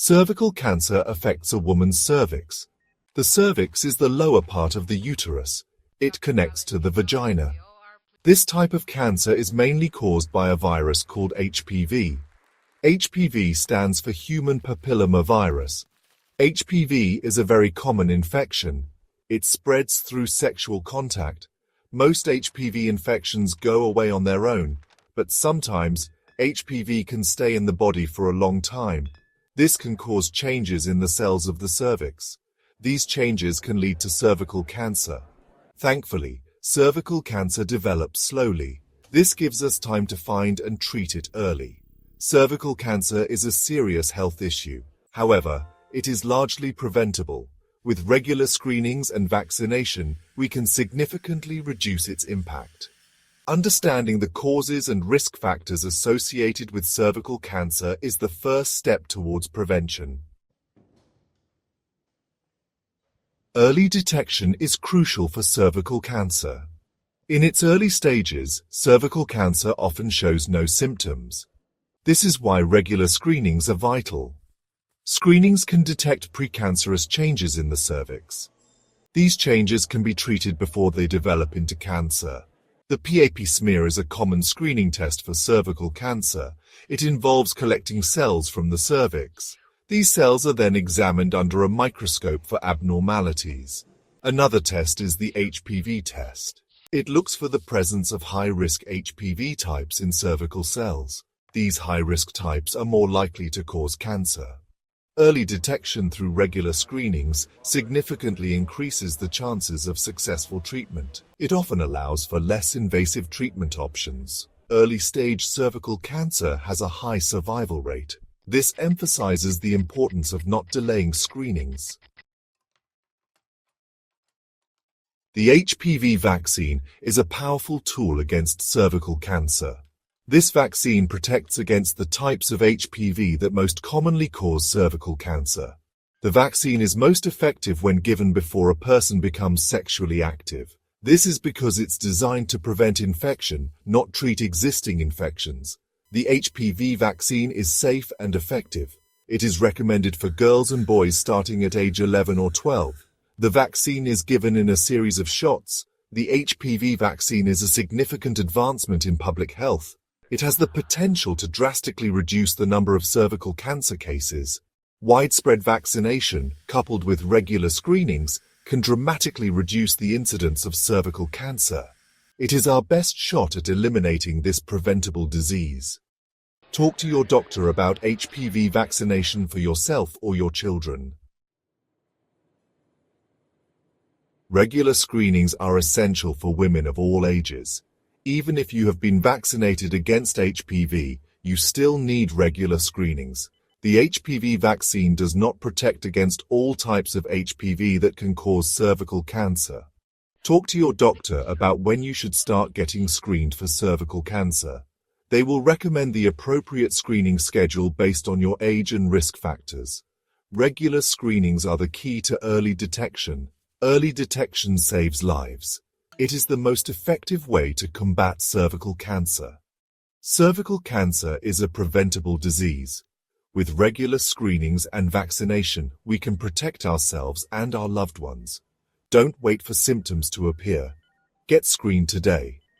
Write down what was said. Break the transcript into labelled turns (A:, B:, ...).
A: Cervical cancer affects a woman's cervix. The cervix is the lower part of the uterus. It connects to the vagina. This type of cancer is mainly caused by a virus called HPV. HPV stands for human papillomavirus. HPV is a very common infection. It spreads through sexual contact. Most HPV infections go away on their own, but sometimes HPV can stay in the body for a long time. This can cause changes in the cells of the cervix. These changes can lead to cervical cancer. Thankfully, cervical cancer develops slowly. This gives us time to find and treat it early. Cervical cancer is a serious health issue. However, it is largely preventable. With regular screenings and vaccination, we can significantly reduce its impact. Understanding the causes and risk factors associated with cervical cancer is the first step towards prevention. Early detection is crucial for cervical cancer. In its early stages, cervical cancer often shows no symptoms. This is why regular screenings are vital. Screenings can detect precancerous changes in the cervix. These changes can be treated before they develop into cancer. The Pap smear is a common screening test for cervical cancer. It involves collecting cells from the cervix. These cells are then examined under a microscope for abnormalities. Another test is the HPV test. It looks for the presence of high-risk HPV types in cervical cells. These high-risk types are more likely to cause cancer. Early detection through regular screenings significantly increases the chances of successful treatment. It often allows for less invasive treatment options. Early-stage cervical cancer has a high survival rate. This emphasizes the importance of not delaying screenings. The HPV vaccine is a powerful tool against cervical cancer. This vaccine protects against the types of HPV that most commonly cause cervical cancer. The vaccine is most effective when given before a person becomes sexually active. This is because it's designed to prevent infection, not treat existing infections. The HPV vaccine is safe and effective. It is recommended for girls and boys starting at age 11 or 12. The vaccine is given in a series of shots. The HPV vaccine is a significant advancement in public health. It has the potential to drastically reduce the number of cervical cancer cases. Widespread vaccination, coupled with regular screenings, can dramatically reduce the incidence of cervical cancer. It is our best shot at eliminating this preventable disease. Talk to your doctor about HPV vaccination for yourself or your children. Regular screenings are essential for women of all ages. Even if you have been vaccinated against HPV, you still need regular screenings. The HPV vaccine does not protect against all types of HPV that can cause cervical cancer. Talk to your doctor about when you should start getting screened for cervical cancer. They will recommend the appropriate screening schedule based on your age and risk factors. Regular screenings are the key to early detection. Early detection saves lives. It is the most effective way to combat cervical cancer. Cervical cancer is a preventable disease. With regular screenings and vaccination, we can protect ourselves and our loved ones. Don't wait for symptoms to appear. Get screened today.